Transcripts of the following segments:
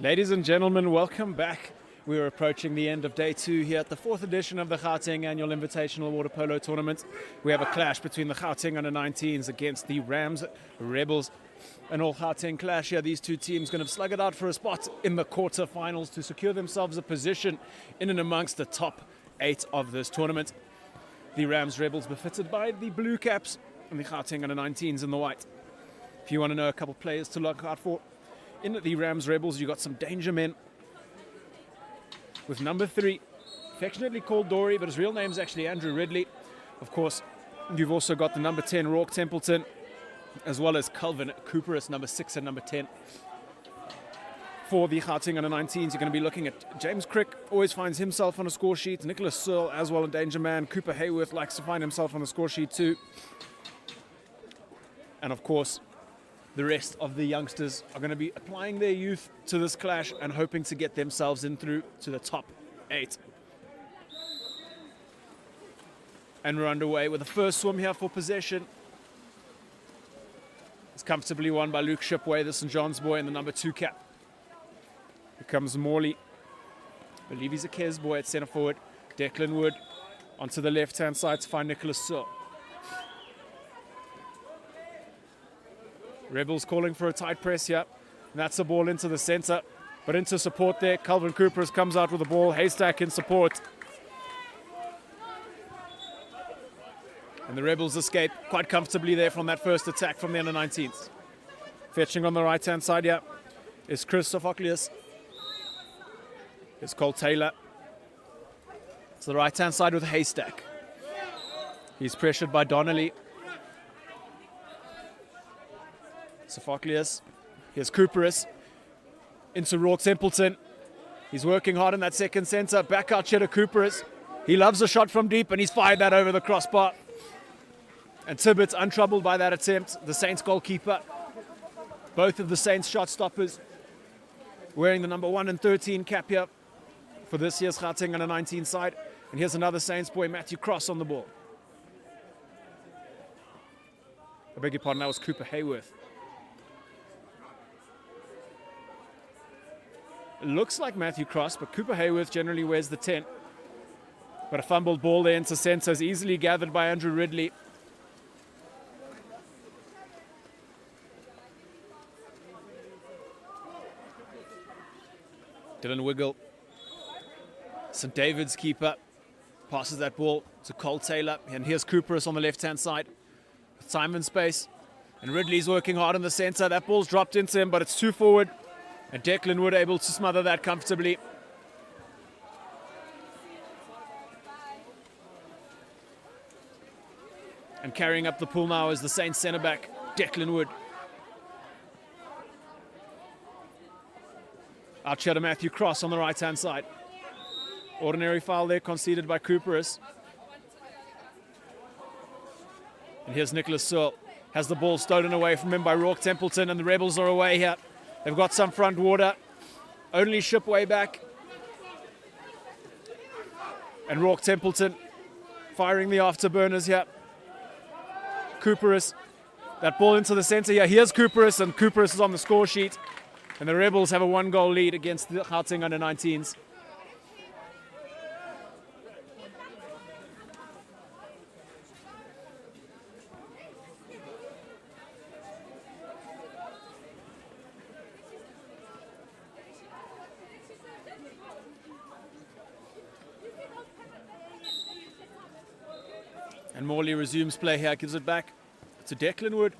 Ladies and gentlemen, welcome back. We are approaching the end of day 2 here at the 4th edition of the Gauteng Annual Invitational Water Polo Tournament. We have a clash between the Gauteng Under-19s against the Rams Rebels. An all Gauteng clash here. These two teams going to slug it out for a spot in the quarterfinals to secure themselves a position in and amongst the top 8 of this tournament. The Rams Rebels befitted by the blue caps and the Gauteng Under-19s in the white. If you want to know a couple players to look out for, in the Rams Rebels, you got some danger men. With number 3, affectionately called Dory, but his real name is actually Andrew Ridley. Of course, you've also got the number 10, Rourke Templeton, as well as Calvin Cooperis, number 6 and number 10. For the Gauteng Under-19s, you're going to be looking at James Crick, always finds himself on a score sheet. Nicholas Searle, as well, a danger man. Cooper Hayworth likes to find himself on the score sheet too. And of course, the rest of the youngsters are going to be applying their youth to this clash and hoping to get themselves in through to the top 8. And we're underway with the first swim here for possession. It's comfortably won by Luke Shipway, the St. John's boy, in the number 2 cap. Here comes Morley. I believe he's a Kes boy at centre forward. Declan Wood onto the left-hand side to find Nicholas Searle. Rebels calling for a tight press here. And that's the ball into the centre. But into support there. Calvin Cooper comes out with the ball. Haystack in support. And the Rebels escape quite comfortably there from that first attack from the Under-19s. Fetching on the right-hand side here is Chris Sophocleus. It's Cole Taylor. To the right-hand side with Haystack. He's pressured by Donnelly. Sophocleus. Here's Cooperis. Into Rourke Templeton. He's working hard in that second centre. Back out Cheddar Cooperis. He loves a shot from deep and he's fired that over the crossbar. And Tibbetts untroubled by that attempt. The Saints goalkeeper. Both of the Saints shot stoppers wearing the number 1 and 13 cap here for this year's Gauteng Under-19 side. And here's another Saints boy, Matthew Cross, on the ball. I beg your pardon, that was Cooper Hayworth. It looks like Matthew Cross, but Cooper Hayworth generally wears the 10. But a fumbled ball there into centre is easily gathered by Andrew Ridley. Dylan Wiggle, St. David's keeper, passes that ball to Cole Taylor. And here's Cooperis on the left-hand side with time and space. And Ridley's working hard in the centre. That ball's dropped into him, but it's too forward. And Declan Wood able to smother that comfortably. And carrying up the pool now is the Saints centre-back, Declan Wood. Out to Matthew Cross on the right-hand side. Ordinary foul there conceded by Cooperis. And here's Nicholas Searle. Has the ball stolen away from him by Rourke Templeton, and the Rebels are away here. They've got some front water. Only Shipway back. And Rourke Templeton firing the afterburners here. Cooperis. That ball into the centre here. Here's Cooperis, and Cooperis is on the score sheet. And the Rebels have a 1-goal lead against the Gauteng Under-19s. And Morley resumes play here, gives it back to Declan Wood.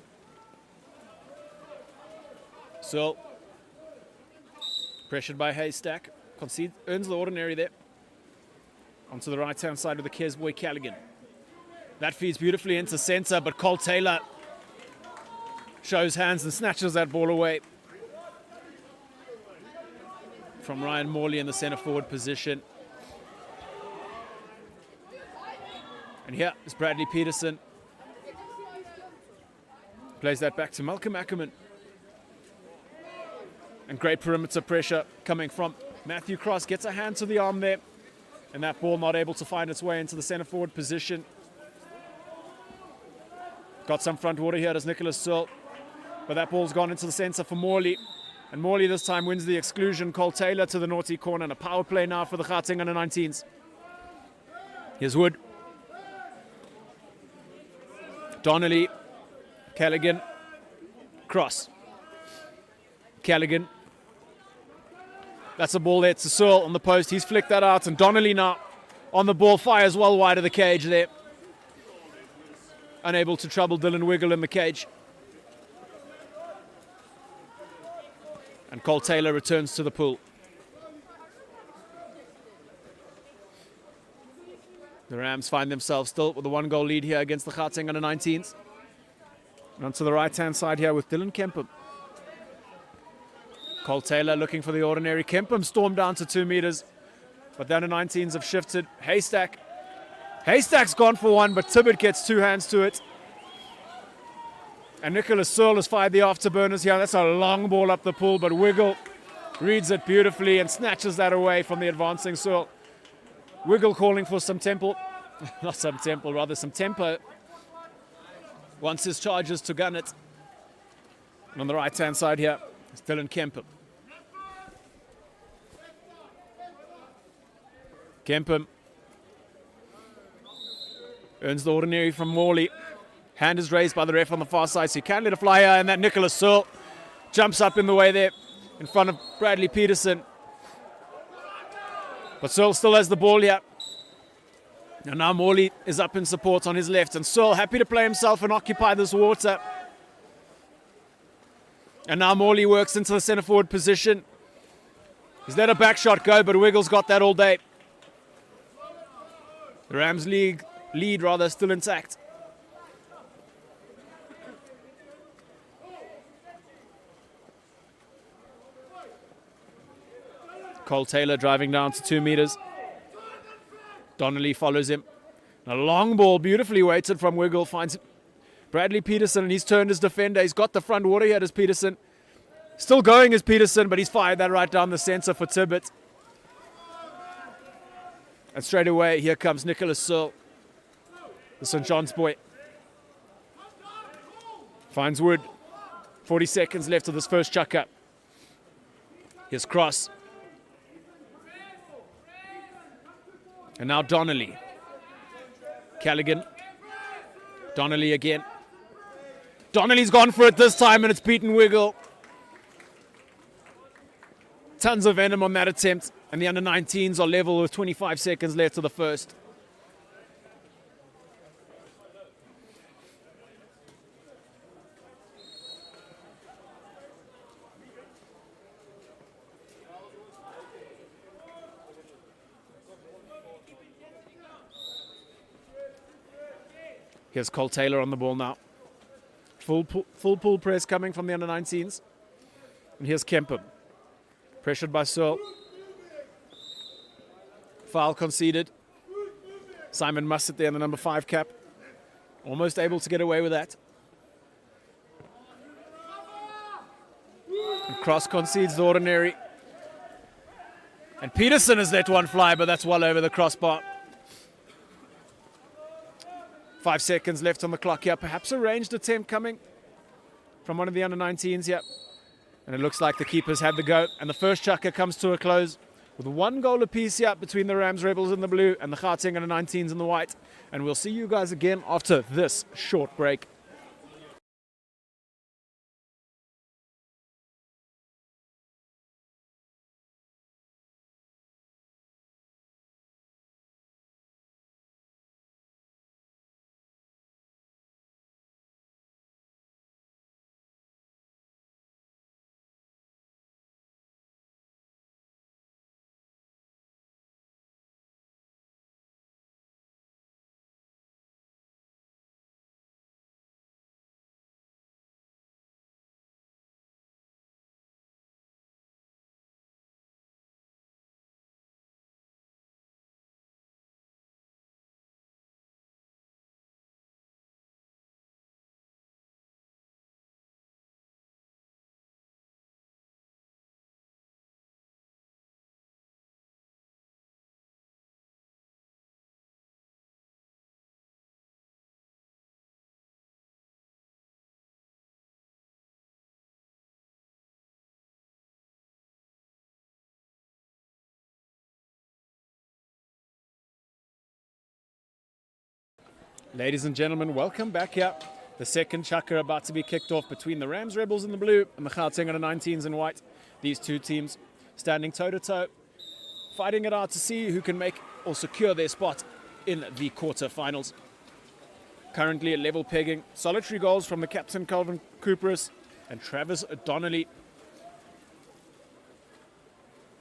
So, pressured by Haystack, earns the ordinary there. Onto the right-hand side with the Kesboy Callaghan. That feeds beautifully into centre, but Cole Taylor shows hands and snatches that ball away from Ryan Morley in the centre forward position. And here is Bradley Peterson. Plays that back to Malcolm Ackerman. And great perimeter pressure coming from Matthew Cross. Gets a hand to the arm there. And that ball not able to find its way into the centre forward position. Got some front water here as Nicholas Searle. But that ball's gone into the centre for Morley. And Morley this time wins the exclusion. Cole Taylor to the naughty corner, and a power play now for the Gauteng U19s. Here's Wood. Donnelly. Callaghan. Cross. Callaghan. That's a ball there to Searle on the post. He's flicked that out, and Donnelly now on the ball, fires well wide of the cage there. Unable to trouble Dylan Wiggle in the cage. And Cole Taylor returns to the pool. The Rams find themselves still with a 1-goal lead here against the Gauteng U19s. And onto the right-hand side here with Dylan Kempum. Cole Taylor looking for the ordinary. Kempum stormed down to 2 meters. But the U19s have shifted. Haystack's gone for one, but Tibbet gets 2 hands to it. And Nicholas Searle has fired the afterburners here. That's a long ball up the pool, but Wiggle reads it beautifully and snatches that away from the advancing Searle. Wiggle calling for some tempo. Not some tempo, rather some tempo. Wants his charges to gun it. And on the right-hand side here is Dylan Kempum. Kempum earns the ordinary from Morley. Hand is raised by the ref on the far side, so you can't let it fly here. And that Nicholas Searle jumps up in the way there in front of Bradley Peterson. But Searle still has the ball here. And now Morley is up in support on his left. And Searle happy to play himself and occupy this water. And now Morley works into the centre forward position. He's let a back shot go, but Wiggle's got that all day. The Rams lead still intact. Cole Taylor driving down to 2 meters. Donnelly follows him. A long ball, beautifully weighted from Wiggle, finds Bradley Peterson, and he's turned his defender. He's got the front water here as Peterson. Still going as Peterson, but he's fired that right down the centre for Tibbet. And straight away, here comes Nicholas Searle, the St. John's boy. Finds Wood. 40 seconds left of this first chuck-up. Here's Cross. And now Donnelly. Callaghan. Donnelly again. Donnelly's gone for it this time, and it's beaten Wiggle. Tons of venom on that attempt, and the under-19s are level with 25 seconds left of the first. Here's Cole Taylor on the ball now. Full pull press coming from the under-19s. And here's Kempum. Pressured by Searle. Foul conceded. Simon Mussett there in the number 5 cap. Almost able to get away with that. And Cross concedes the ordinary. And Peterson has let one fly, but that's well over the crossbar. 5 seconds left on the clock here. Perhaps a ranged attempt coming from one of the under-19s here. And it looks like the keepers had the go. And the first chucker comes to a close with 1 goal apiece here between the Rams Rebels in the blue and the Gauteng under-19s in the white. And we'll see you guys again after this short break. Ladies and gentlemen, welcome back here. The second chukker about to be kicked off between the Rams Rebels in the blue and the Gauteng U19s in white. These two teams standing toe-to-toe, fighting it out to see who can make or secure their spot in the quarter-finals. Currently at level pegging, solitary goals from the captain Calvin Cooperis and Travis Donnelly.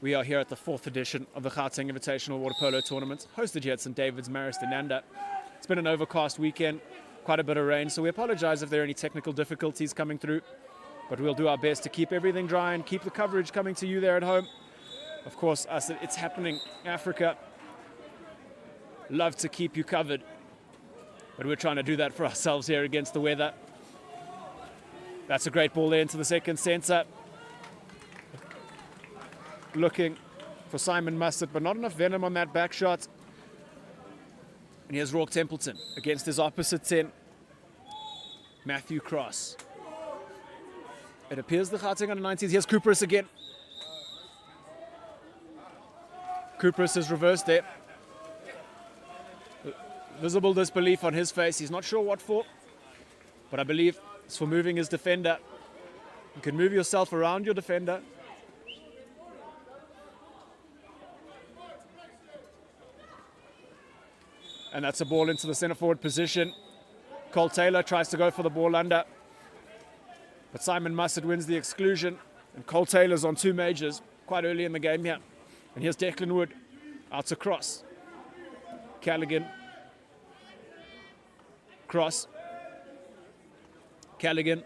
We are here at the 4th edition of the Gauteng Invitational Water Polo Tournament, hosted here at St. David's Maristananda. It's been an overcast weekend, quite a bit of rain, so we apologize if there are any technical difficulties coming through, but we'll do our best to keep everything dry and keep the coverage coming to you there at home. Of course, us at It's Happening Africa love to keep you covered, but we're trying to do that for ourselves here against the weather. That's a great ball there into the second centre. Looking for Simon Mustard, but not enough venom on that back shot. And here's Rourke Templeton against his opposite 10, Matthew Cross. It appears the Gauteng U19s. Here's Cooperis again. Cooperis is reversed there. Visible disbelief on his face. He's not sure what for, but I believe it's for moving his defender. You can move yourself around your defender. And that's a ball into the centre forward position. Cole Taylor tries to go for the ball under, but Simon Mustard wins the exclusion. And Cole Taylor's on two majors quite early in the game here. And here's Declan Wood out to Cross. Callaghan. Cross. Callaghan.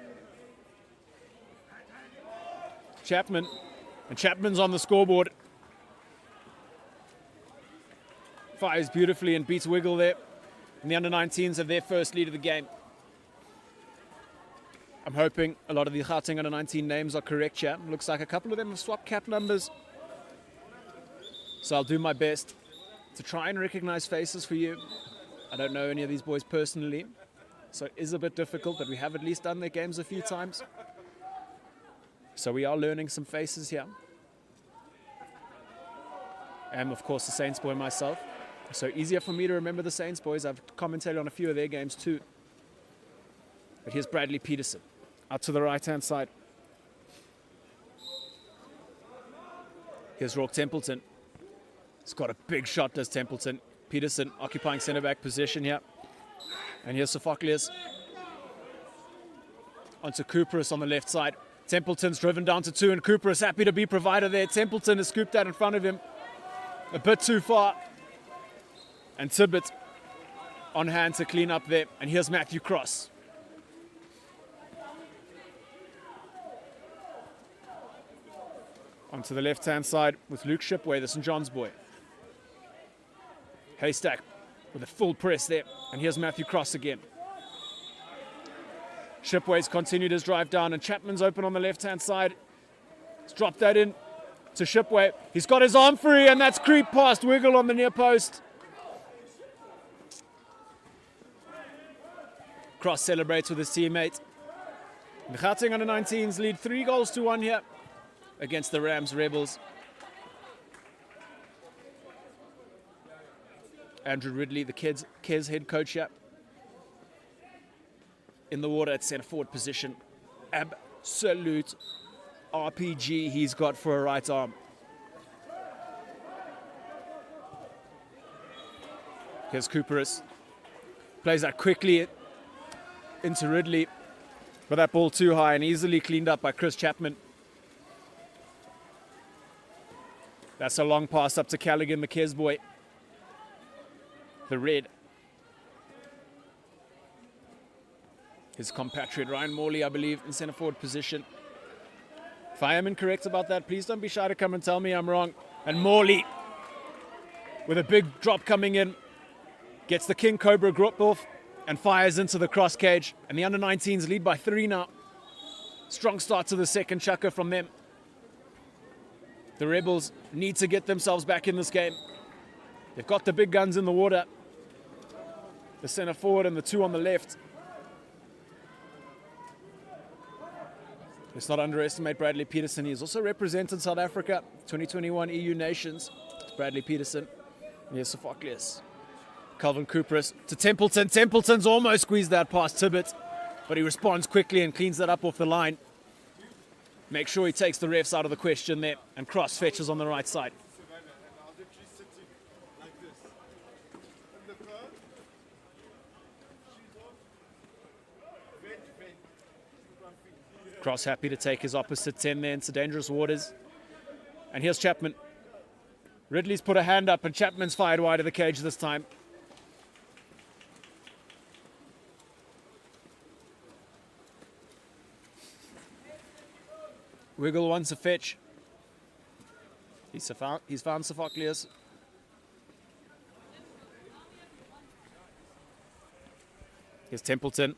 Chapman. And Chapman's on the scoreboard. Fires beautifully and beats Wiggle there. And the under-19s have their first lead of the game. I'm hoping a lot of the Gauteng under-19 names are correct here. Looks like a couple of them have swapped cap numbers. So I'll do my best to try and recognize faces for you. I don't know any of these boys personally, so it is a bit difficult, but we have at least done their games a few times. So we are learning some faces here. And of course the Saints boy myself. So easier for me to remember the Saints boys. I've commentated on a few of their games too. But here's Bradley Peterson out to the right-hand side. Here's Rourke Templeton. He's got a big shot, does Templeton. Peterson occupying centre-back position here. And here's Sophocles. Onto Cooperis on the left side. Templeton's driven down to 2 and Cooperis happy to be provider there. Templeton has scooped out in front of him. A bit too far. And Tibbet on hand to clean up there. And here's Matthew Cross. Onto the left-hand side with Luke Shipway, the St. John's boy. Haystack with a full press there. And here's Matthew Cross again. Shipway's continued his drive down and Chapman's open on the left-hand side. He's dropped that in to Shipway. He's got his arm free and that's creep past Wiggle on the near post. Cross celebrates with his teammate. The Gauteng under-19s lead 3-1 here against the Rams Rebels. Andrew Ridley, the Kes head coach here, in the water at centre forward position. Absolute RPG he's got for a right arm. Here's Cooperis. Plays that quickly into Ridley, but that ball too high and easily cleaned up by Chris Chapman. That's a long pass up to Callaghan, the Kes boy. The red. His compatriot Ryan Morley, I believe, in centre forward position. If I am incorrect about that, please don't be shy to come and tell me I'm wrong. And Morley, with a big drop coming in, gets the King Cobra grip off and fires into the cross cage. And the under-19s lead by 3 now. Strong start to the second chukker from them. The Rebels need to get themselves back in this game. They've got the big guns in the water. The centre forward and the 2 on the left. Let's not underestimate Bradley Peterson. He has also represented South Africa, 2021 EU Nations. It's Bradley Peterson. And here's Sophocles. Calvin Cooperis to Templeton. Templeton's almost squeezed that past Tibbet, but he responds quickly and cleans that up off the line. Make sure he takes the refs out of the question there, and Cross fetches on the right side. Cross happy to take his opposite 10 there into dangerous waters. And here's Chapman. Ridley's put a hand up and Chapman's fired wide of the cage this time. Wiggle wants a fetch. He's found Sophocles. Here's Templeton.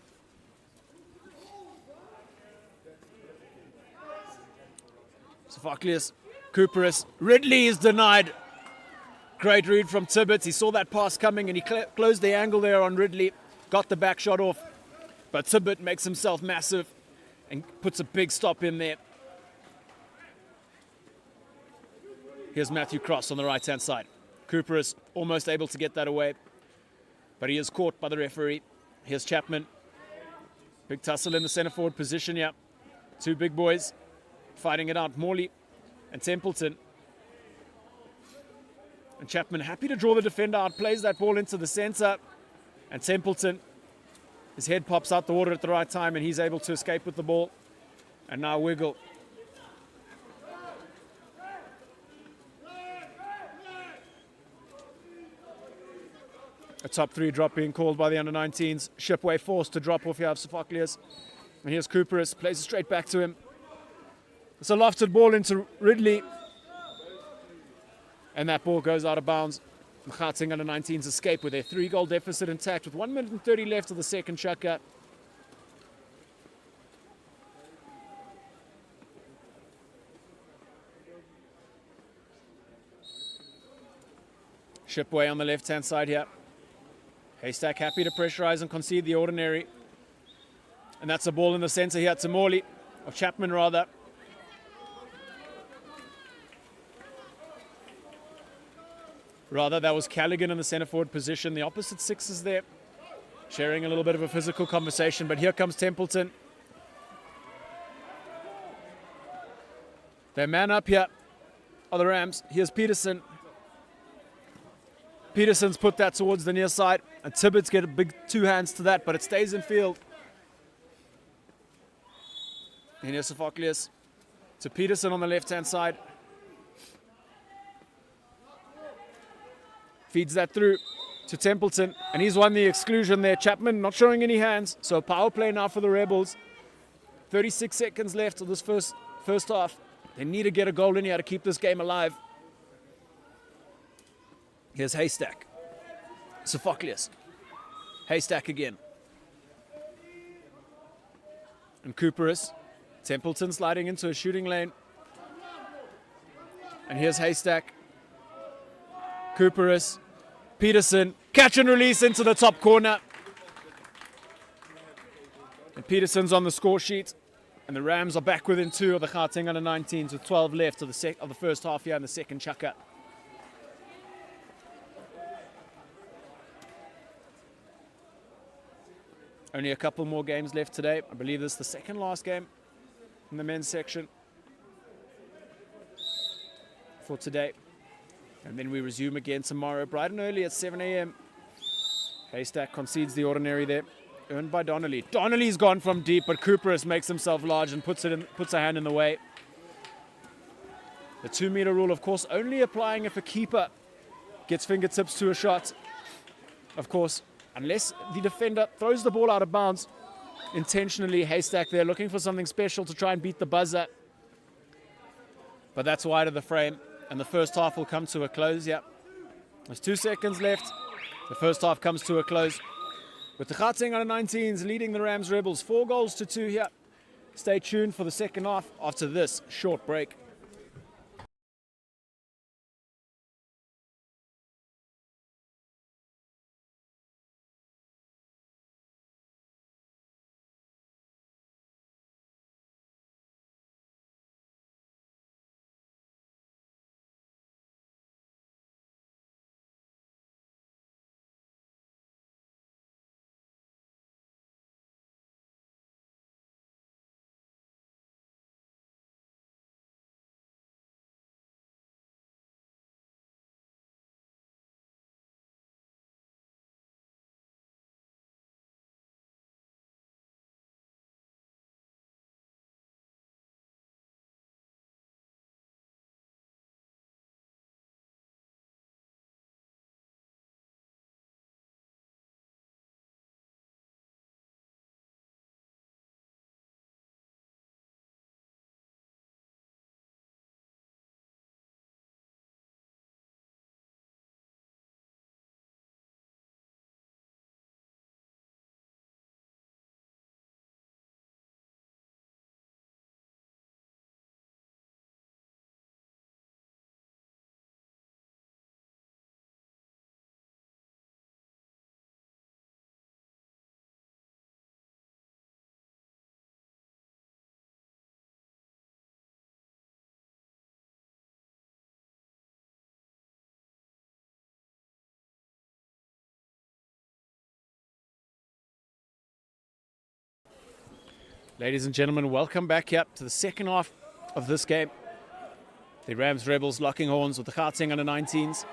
Sophocles, Cooperis, Ridley is denied. Great read from Tibbet. He saw that pass coming and he closed the angle there on Ridley. Got the back shot off. But Tibbet makes himself massive and puts a big stop in there. Here's Matthew Cross on the right-hand side. Cooperis almost able to get that away, but he is caught by the referee. Here's Chapman. Big tussle in the centre forward position, yeah. Two big boys fighting it out, Morley and Templeton. And Chapman happy to draw the defender out, plays that ball into the centre. And Templeton, his head pops out the water at the right time and he's able to escape with the ball. And now Wiggle. A top three drop being called by the under-19s. Shipway forced to drop off here of Sophocles. And here's Cooperis, plays it straight back to him. It's a lofted ball into Ridley. And that ball goes out of bounds. The Gauteng under-19s escape with their 3-goal deficit intact with 1 minute and 30 left of the second shaka. Shipway on the left-hand side here. Haystack happy to pressurize and concede the ordinary. And that's a ball in the center here to Morley, or Chapman rather. That was Callaghan in the center forward position. The opposite sixes there, sharing a little bit of a physical conversation. But here comes Templeton. They man up here are the Rams. Here's Peterson. Peterson's put that towards the near side, and Tibbet's get a big 2 hands to that, but it stays in field. And here's Sophocles to Peterson on the left-hand side. Feeds that through to Templeton, and he's won the exclusion there. Chapman not showing any hands, so power play now for the Rebels. 36 seconds left of this first half. They need to get a goal in here to keep this game alive. Here's Haystack. Sophocles. Haystack again. And Cooperis. Templeton sliding into a shooting lane. And here's Haystack. Cooperis. Peterson. Catch and release into the top corner. And Peterson's on the score sheet. And the Rams are back within 2 of the Gauteng under-19s with 12 left of the first half here in the second chaka. Only a couple more games left today. I believe this is the second last game in the men's section for today. And then we resume again tomorrow, bright and early at 7 a.m. Haystack concedes the ordinary there. Earned by Donnelly. Donnelly's gone from deep, but Cooperis makes himself large and puts a hand in the way. The 2-meter rule, of course, only applying if a keeper gets fingertips to a shot. Of course, unless the defender throws the ball out of bounds intentionally. Haystack there looking for something special to try and beat the buzzer. But that's wide of the frame. And the first half will come to a close. Yeah, there's 2 seconds left. The first half comes to a close with the Gauteng under-19s leading the Rams Rebels 4-2 here. Stay tuned for the second half after this short break. Ladies and gentlemen, welcome back here to the second half of this game. The Rams Rebels locking horns with the Gauteng under-19s.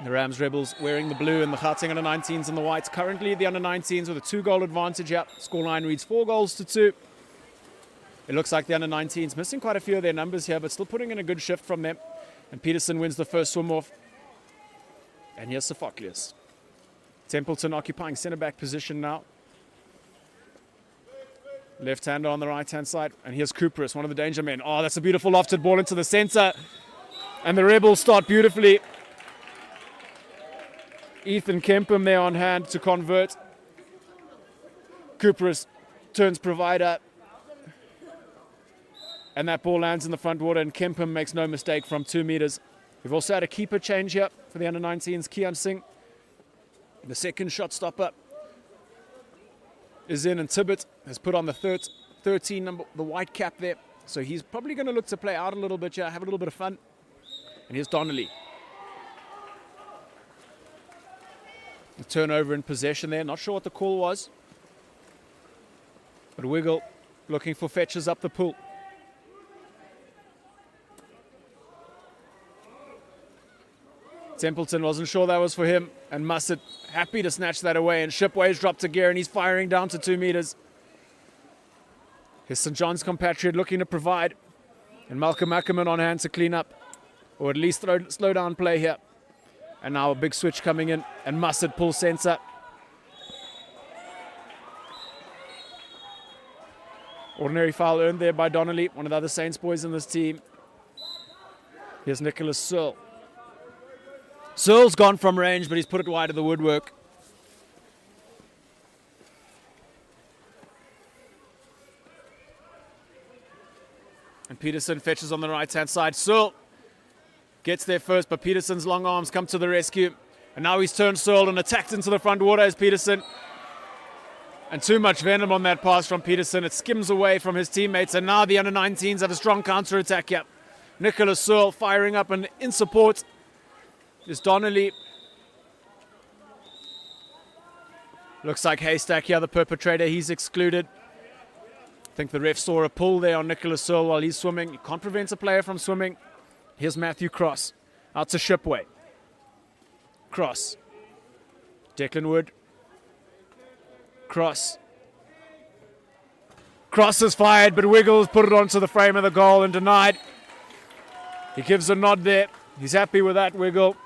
The Rams Rebels wearing the blue and the Gauteng under-19s in the whites. Currently the under-19s with a 2-goal advantage here. Scoreline reads 4-2. It looks like the under-19s missing quite a few of their numbers here, but still putting in a good shift from them. And Peterson wins the first swim off. And here's Sophocles. Templeton occupying centre-back position now. Left-hander on the right-hand side. And here's Cooperus, one of the danger men. Oh, that's a beautiful lofted ball into the centre. And the Rebels start beautifully. Ethan Kempum there on hand to convert. Cooperus turns provider. And that ball lands in the front water, and Kempum makes no mistake from 2 meters. We've also had a keeper change here for the under-19s. Kian Singh, the second shot stopper, is in, and Tibbet has put on the 13 number, the white cap there. So he's probably going to look to play out a little bit here, have a little bit of fun. And here's Donnelly. The turnover in possession there. Not sure what the call was. But Wiggle looking for fetches up the pool. Templeton wasn't sure that was for him, and Mussett happy to snatch that away, and Shipway's dropped to gear, and he's firing down to 2 meters. Here's St. John's compatriot looking to provide, and Malcolm Ackerman on hand to clean up, or at least slow down play here. And now a big switch coming in, and Mussett pulls centre. Ordinary foul earned there by Donnelly, one of the other Saints boys in this team. Here's Nicholas Searle. Searle's gone from range, but he's put it wide of the woodwork. And Peterson fetches on the right-hand side. Searle gets there first, but Peterson's long arms come to the rescue. And now he's turned Searle and attacked into the front water as Peterson. And too much venom on that pass from Peterson. It skims away from his teammates, and now the under-19s have a strong counter-attack here. Nicholas Searle firing up and in support. Is Donnelly. Looks like Haystack here, the perpetrator. He's excluded. I think the ref saw a pull there on Nicholas Searle while he's swimming. You can't prevent a player from swimming. Here's Matthew Cross. Out to Shipway. Cross. Declan Wood. Cross. Cross is fired, but Wiggles put it onto the frame of the goal and denied. He gives a nod there. He's happy with that, Wiggle.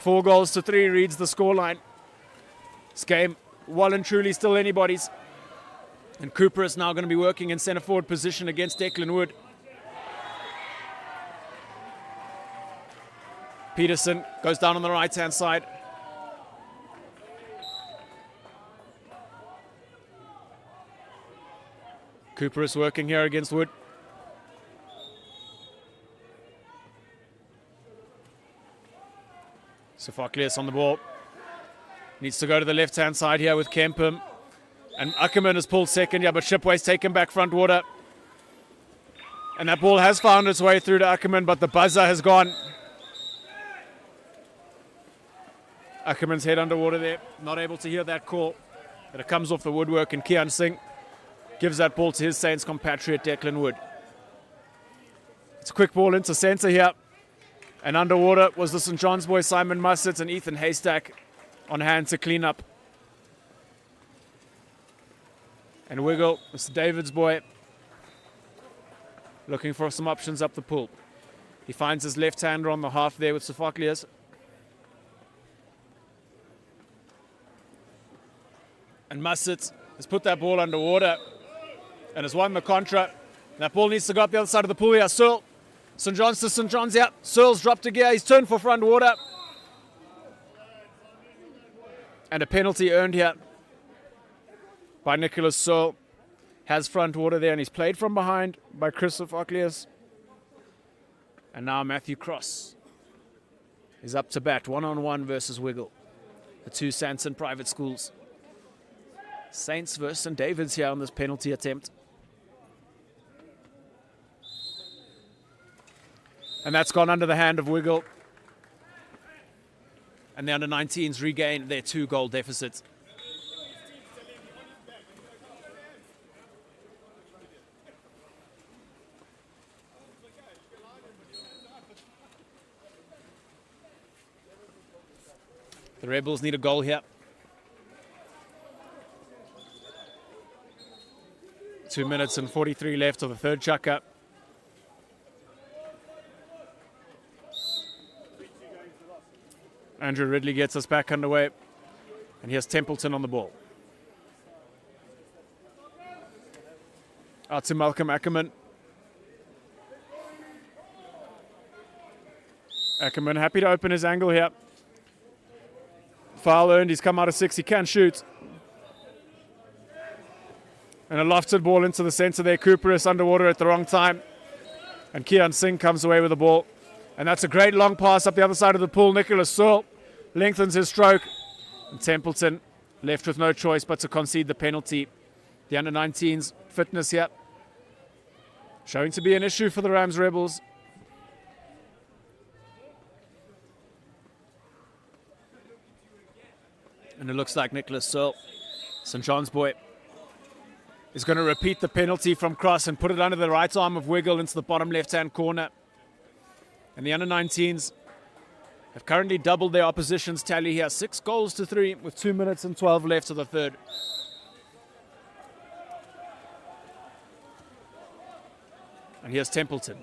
4-3 reads the scoreline. This game, well and truly, still anybody's. And Cooper is now going to be working in centre forward position against Declan Wood. Peterson goes down on the right-hand side. Cooper is working here against Wood. Sophocles on the ball. Needs to go to the left-hand side here with Kempum. And Ackerman has pulled second here, but Shipway's taken back front water. And that ball has found its way through to Ackerman, but the buzzer has gone. Ackerman's head underwater there, not able to hear that call. But it comes off the woodwork, and Kian Singh gives that ball to his Saints compatriot Declan Wood. It's a quick ball into centre here. And underwater was the St. John's boy Simon Mussett and Ethan Haystack on hand to clean up. And Wiggle, Mr. David's boy, looking for some options up the pool. He finds his left-hander on the half there with Sophocles. And Mussett has put that ball underwater and has won the contra. That ball needs to go up the other side of the pool here. Searle. St. John's to St. John's here. Searle's dropped a gear. He's turned for front water. And a penalty earned here by Nicholas Searle. Has front water there, and he's played from behind by Chris Sophocles. And now Matthew Cross is up to bat. 1-on-1 versus Wiggle. The two Sanson private schools. Saints versus St. David's here on this penalty attempt. And that's gone under the hand of Wiggle. And the under-19s regain their 2-goal deficit. The Rebels need a goal here. 2 minutes and 43 left of the third chucker. Andrew Ridley gets us back underway. And here's Templeton on the ball. Out to Malcolm Ackerman. Ackerman happy to open his angle here. Foul earned, he's come out of 6, he can shoot. And a lofted ball into the center there. Cooperis underwater at the wrong time. And Kian Singh comes away with the ball. And that's a great long pass up the other side of the pool. Nicholas Searle lengthens his stroke. And Templeton left with no choice but to concede the penalty. The under-19s fitness here showing to be an issue for the Rams Rebels. And it looks like Nicholas Searle, St. John's boy, is going to repeat the penalty from cross and put it under the right arm of Wiggle into the bottom left-hand corner. And the under-19s have currently doubled their opposition's tally here. 6 goals to 3 with 2 minutes and 12 left of the third. And here's Templeton.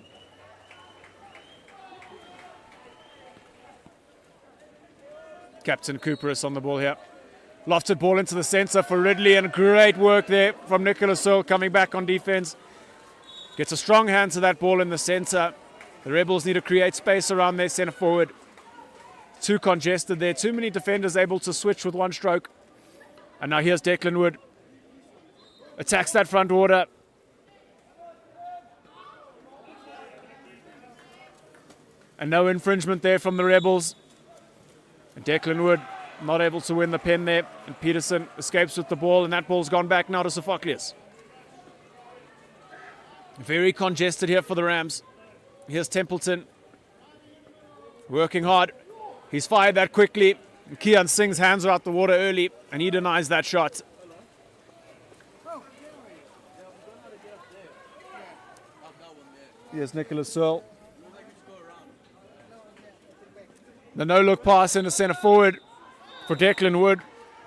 Captain Cooperis on the ball here. Lofted ball into the center for Ridley, and great work there from Nicholas Searle coming back on defense. Gets a strong hand to that ball in the center. The Rebels need to create space around their center forward. Too congested there. Too many defenders able to switch with one stroke. And now here's Declan Wood. Attacks that front order. And no infringement there from the Rebels. And Declan Wood not able to win the pen there. And Peterson escapes with the ball, and that ball's gone back now to Sophocles. Very congested here for the Rams. Here's Templeton. Working hard. He's fired that quickly. And Kian Singh's hands are out the water early, and he denies that shot. Here's Nicholas Searle. The no-look pass in the centre forward for Declan Wood.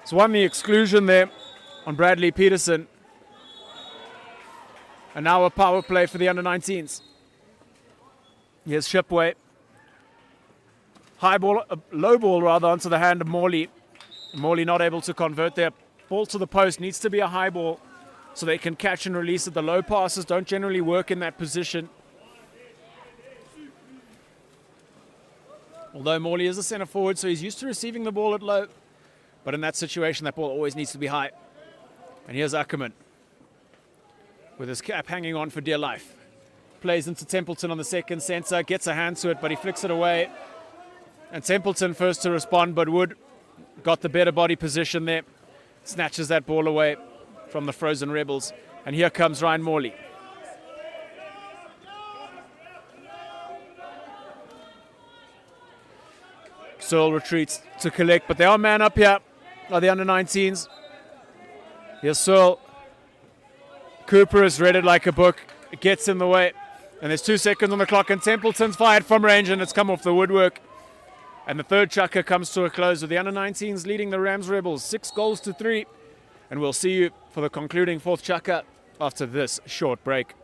He's won the exclusion there on Bradley Peterson. And now a power play for the under-19s. Here's Shipway. High ball, low ball rather, onto the hand of Morley. Morley not able to convert there. Ball to the post needs to be a high ball so they can catch and release it. The low passes don't generally work in that position. Although Morley is a centre forward, so he's used to receiving the ball at low. But in that situation, that ball always needs to be high. And here's Ackerman with his cap hanging on for dear life. Plays into Templeton on the second centre, gets a hand to it, but he flicks it away. And Templeton first to respond, but Wood got the better body position there. Snatches that ball away from the frozen Rebels. And here comes Ryan Morley. Searle retreats to collect, but they are man up here. Are the under-19s. Here's Searle. Cooper has read it like a book. It gets in the way. And there's 2 seconds on the clock, and Templeton's fired from range, and it's come off the woodwork. And the third chukker comes to a close with the under-19s leading the Rams Rebels 6 goals to 3. And we'll see you for the concluding fourth chukker after this short break.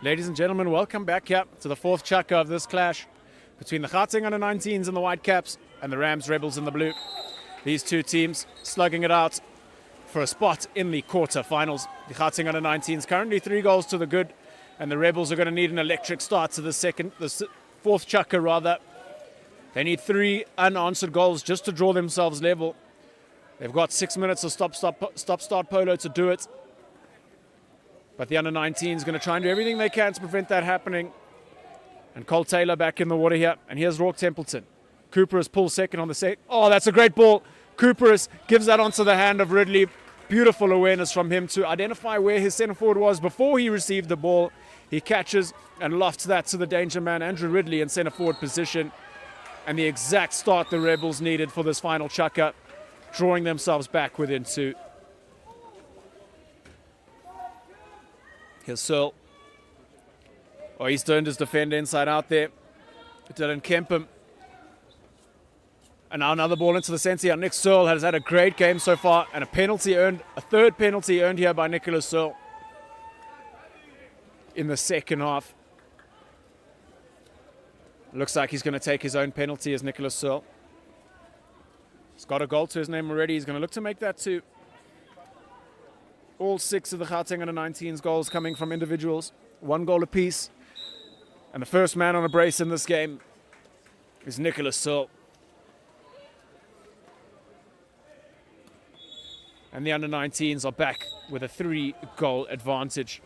Ladies and gentlemen, welcome back here to the fourth chukka of this clash between the Gauteng Under-19s in the white caps and the Rams Rebels in the blue. These two teams slugging it out for a spot in the quarter-finals. The Gauteng Under-19s currently 3 goals to the good, and the Rebels are going to need an electric start to the fourth chukka rather. They need 3 unanswered goals just to draw themselves level. They've got 6 minutes of stop-start Polo to do it. But the Under-19 is going to try and do everything they can to prevent that happening. And Cole Taylor back in the water here. And here's Rourke Templeton. Cooperus pulls second on the set. Oh, that's a great ball. Cooperus gives that onto the hand of Ridley. Beautiful awareness from him to identify where his centre forward was before he received the ball. He catches and lofts that to the danger man, Andrew Ridley, in centre forward position. And the exact start the Rebels needed for this final chukka, drawing themselves back within 2. Here's Searle. Oh, he's turned his defender inside out there. Dylan Kempham. And now another ball into the centre here. Nick Searle has had a great game so far, and a third penalty earned here by Nicholas Searle in the second half. Looks like he's going to take his own penalty as Nicholas Searle. He's got a goal to his name already. He's going to look to make that 2. All 6 of the Gauteng Under-19's goals coming from individuals. 1 goal apiece. And the first man on a brace in this game is Nicholas Searle. And the Under-19s are back with a 3-goal advantage.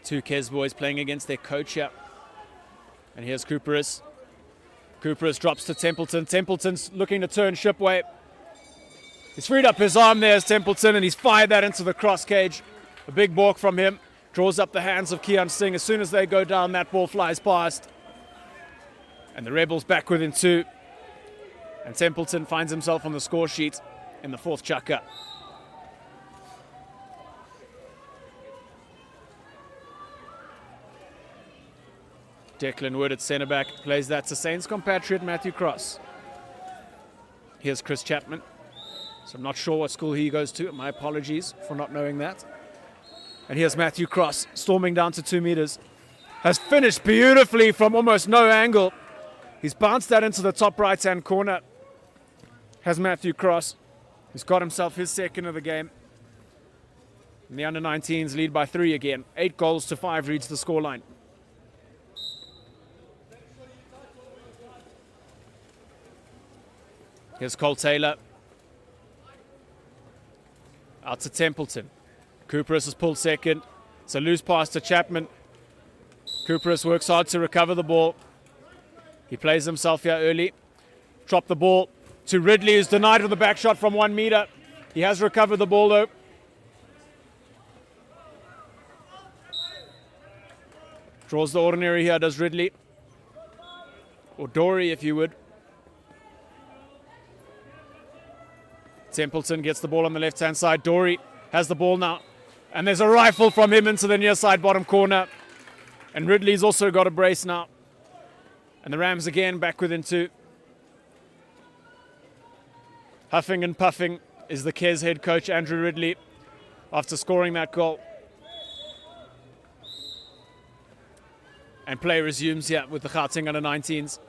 2 Kes boys playing against their coach here. And here's Cooperus. Cooperus drops to Templeton. Templeton's looking to turn Shipway. He's freed up his arm there as Templeton, and he's fired that into the cross cage. A big balk from him. Draws up the hands of Keon Singh. As soon as they go down, that ball flies past. And the Rebels back within 2. And Templeton finds himself on the score sheet in the fourth chukka. Declan Wood at centre-back plays that to Saints compatriot Matthew Cross. Here's Chris Chapman. So I'm not sure what school he goes to. My apologies for not knowing that. And here's Matthew Cross storming down to 2 meters. Has finished beautifully from almost no angle. He's bounced that into the top right-hand corner. Has Matthew Cross. He's got himself his second of the game. And the Under-19s lead by 3 again. 8 goals to 5 reads the scoreline. Here's Cole Taylor. Out to Templeton. Cooperus has pulled second. It's a loose pass to Chapman. Cooperus works hard to recover the ball. He plays himself here early. Drop the ball to Ridley, who's denied with a back shot from 1 meter. He has recovered the ball though. Draws the ordinary here, does Ridley. Or Dory, if you would. Templeton gets the ball on the left-hand side. Dory has the ball now. And there's a rifle from him into the near side bottom corner. And Ridley's also got a brace now. And the Rams again back within 2. Huffing and puffing is the Kes head coach, Andrew Ridley, after scoring that goal. And play resumes here with the Gauteng Under-19s.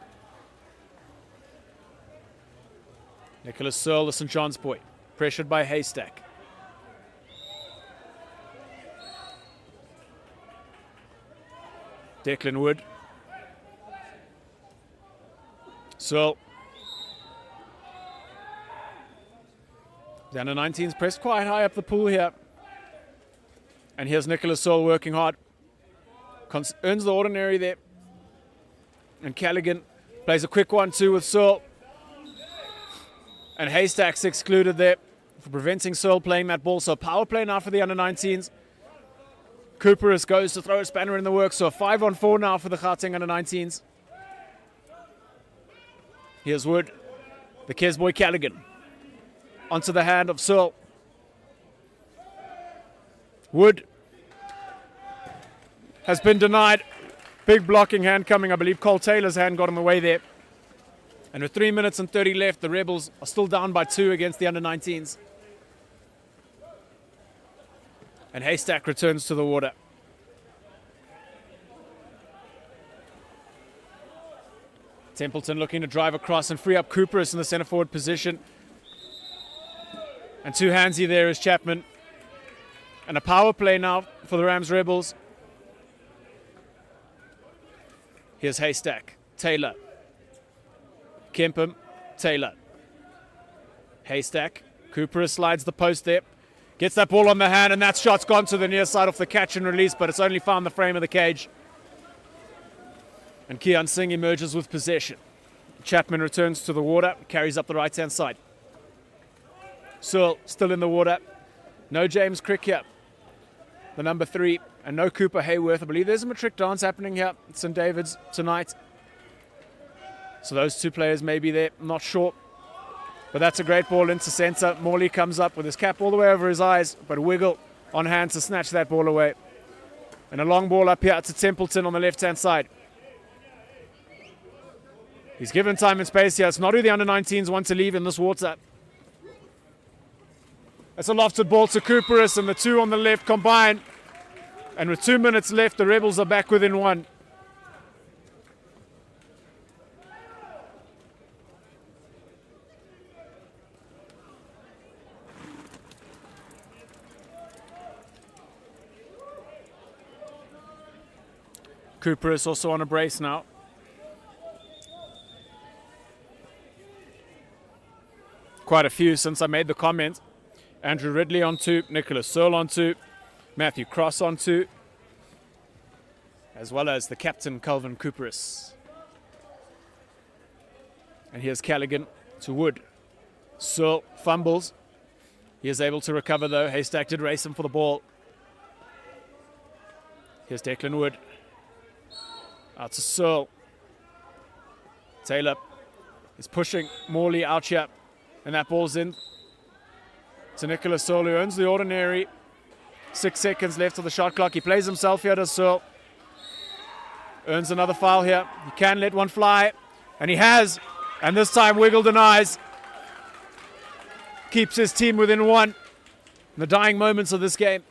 Nicholas Searle, the St. John's boy, pressured by Haystack. Declan Wood. Searle. The Under-19s pressed quite high up the pool here. And here's Nicholas Searle working hard. Earns the ordinary there. And Callaghan plays a quick 1-2 with Searle. And Haystack's excluded there for preventing Searle playing that ball. So power play now for the Under-19s. Cooperus goes to throw a spanner in the works. So a 5-on-4 now for the Gauteng Under-19s. Here's Wood, the Kes boy Callaghan. Onto the hand of Searle. Wood has been denied. Big blocking hand coming. I believe Cole Taylor's hand got in the way there. And with 3 minutes and 30 left, the Rebels are still down by 2 against the Under-19s. And Haystack returns to the water. Templeton looking to drive across and free up Cooperus in the centre forward position. And two handsy there is Chapman. And a power play now for the Rams Rebels. Here's Haystack, Taylor, Kempum, Taylor. Haystack, Cooperus slides the post there. Gets that ball on the hand, and that shot's gone to the near side off the catch and release, but it's only found the frame of the cage. And Keon Singh emerges with possession. Chapman returns to the water, carries up the right-hand side. Searle still in the water. No James Crick here, the number 3, and no Cooper Hayworth. I believe there's a matric dance happening here at St. David's tonight. So those two players may be there, I'm not sure. But that's a great ball into centre. Morley comes up with his cap all the way over his eyes, but Wiggle on hand to snatch that ball away. And a long ball up here to Templeton on the left-hand side. He's given time and space here. It's not who the under-19s want to leave in this water. It's a lofted ball to Cooperus, and the two on the left combine. And with 2 minutes left, the Rebels are back within 1. Cooperus also on a brace now. Quite a few since I made the comment. Andrew Ridley on 2, Nicholas Searle on 2, Matthew Cross on 2, as well as the captain, Calvin Cooperus. And here's Callaghan to Wood. Searle fumbles. He is able to recover though. Haystack did race him for the ball. Here's Declan Wood. Out to Searle. Taylor is pushing Morley out here. And that ball's in to Nicholas Searle, who earns the ordinary. 6 seconds left of the shot clock. He plays himself here to Searle. Earns another foul here. He can let one fly. And he has. And this time Wiggle denies. Keeps his team within 1 in the dying moments of this game.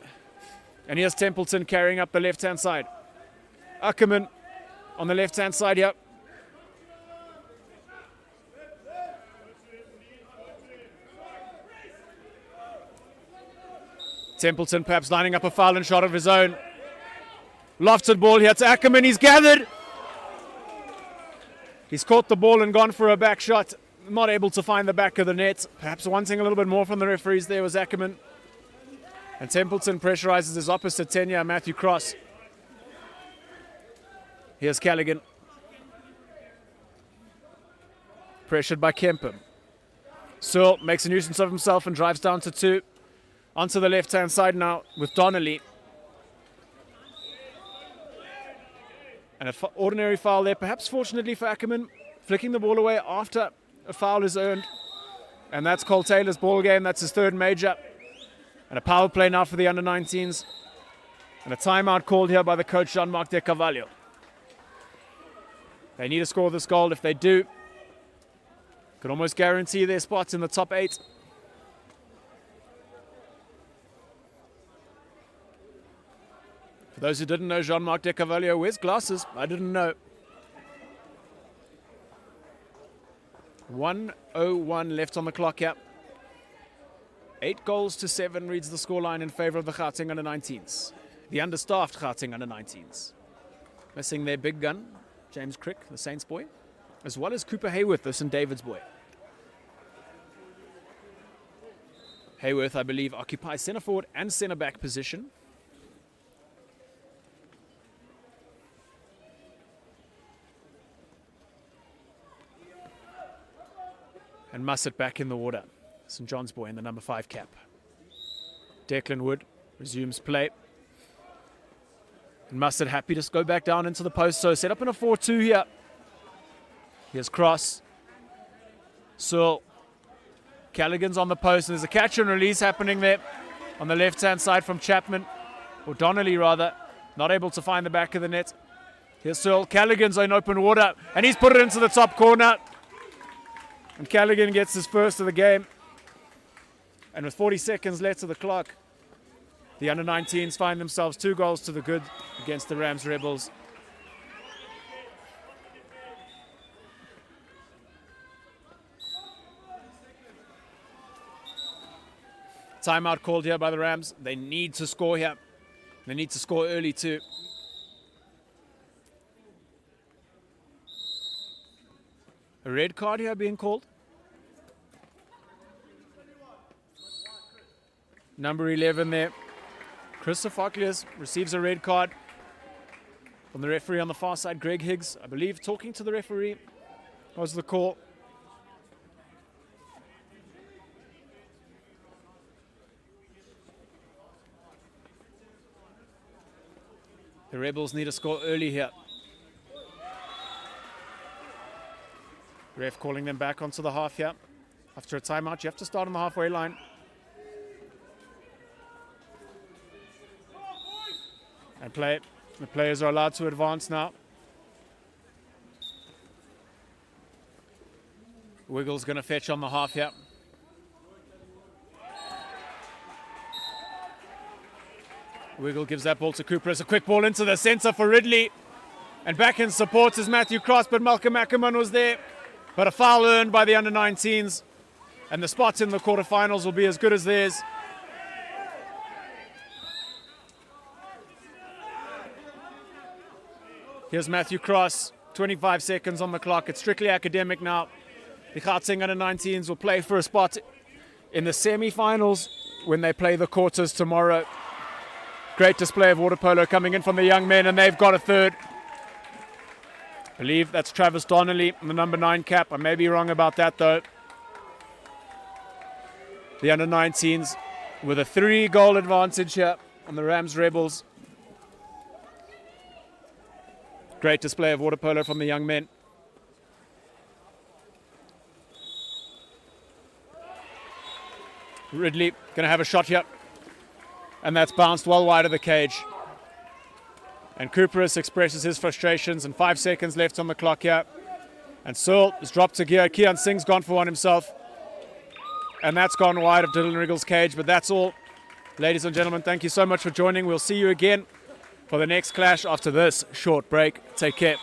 And here's Templeton carrying up the left-hand side. Ackerman on the left-hand side here. Templeton perhaps lining up a foul and shot of his own. Lofted ball here to Ackerman. He's gathered. He's caught the ball and gone for a back shot. Not able to find the back of the net. Perhaps wanting a little bit more from the referees there was Ackerman. And Templeton pressurizes his opposite tenure, Matthew Cross. Here's Callaghan. Pressured by Kempum. Searle makes a nuisance of himself and drives down to 2. Onto the left-hand side now with Donnelly. And an ordinary foul there, perhaps fortunately for Ackerman, flicking the ball away after a foul is earned. And that's Cole Taylor's ball game. That's his 3rd major. And a power play now for the under-19s. And a timeout called here by the coach, Jean-Marc De Carvalho. They need to score this goal. If they do, could almost guarantee their spots in the top 8. For those who didn't know, Jean-Marc De Carvalho wears glasses. I didn't know. 1:01 left on the clock here. 8 goals to 7 reads the scoreline in favour of the Gauteng under-19s. The understaffed Gauteng under-19s. Missing their big gun, James Crick, the Saints boy, as well as Cooper Hayworth, the St. David's boy. Hayworth, I believe, occupies centre forward and centre back position. And Mussett back in the water. St. John's boy in the number 5 cap. Declan Wood resumes play. And Mussett happy to go back down into the post. So set up in a 4-2 here. Here's Cross. Searle. Callaghan's on the post. And there's a catch and release happening there on the left-hand side from Chapman. Or Donnelly, rather. Not able to find the back of the net. Here's Searle. Callaghan's in open water. And he's put it into the top corner. And Callaghan gets his first of the game. And with 40 seconds left of the clock, The under-19s find themselves 2 goals to the good against the Rams Rebels. Timeout called here by the Rams. They need to score here. They need to score early too. A red card here being called. Number 11 there. Christopher receives a red card from the referee on the far side, Greg Higgs, I believe, talking to the referee was the call. The Rebels need a score early here. Ref calling them back onto the half here. After a timeout, you have to start on the halfway line. And play. The players are allowed to advance now. Wiggle's going to fetch on the half here. Wiggle gives that ball to Cooper. It's a quick ball into the centre for Ridley. And back in support is Matthew Cross, but Malcolm Ackerman was there. But a foul earned by the under-19s. And the spots in the quarterfinals will be as good as theirs. Here's Matthew Cross, 25 seconds on the clock. It's strictly academic now. The Gauteng under-19s will play for a spot in the semi-finals when they play the quarters tomorrow. Great display of water polo coming in from the young men, and they've got a third. I believe that's Travis Donnelly in the number 9 cap. I may be wrong about that though. The under-19s with a 3-goal advantage here on the Rams Rebels. Great display of water polo from the young men. Ridley going to have a shot here. And that's bounced well wide of the cage. And Cooperis expresses his frustrations, and 5 seconds left on the clock here. And Searle is dropped to gear. Keon Singh's gone for one himself. And that's gone wide of Dylan Wriggle's cage. But that's all. Ladies and gentlemen, thank you so much for joining. We'll see you again for the next clash after this short break. Take care.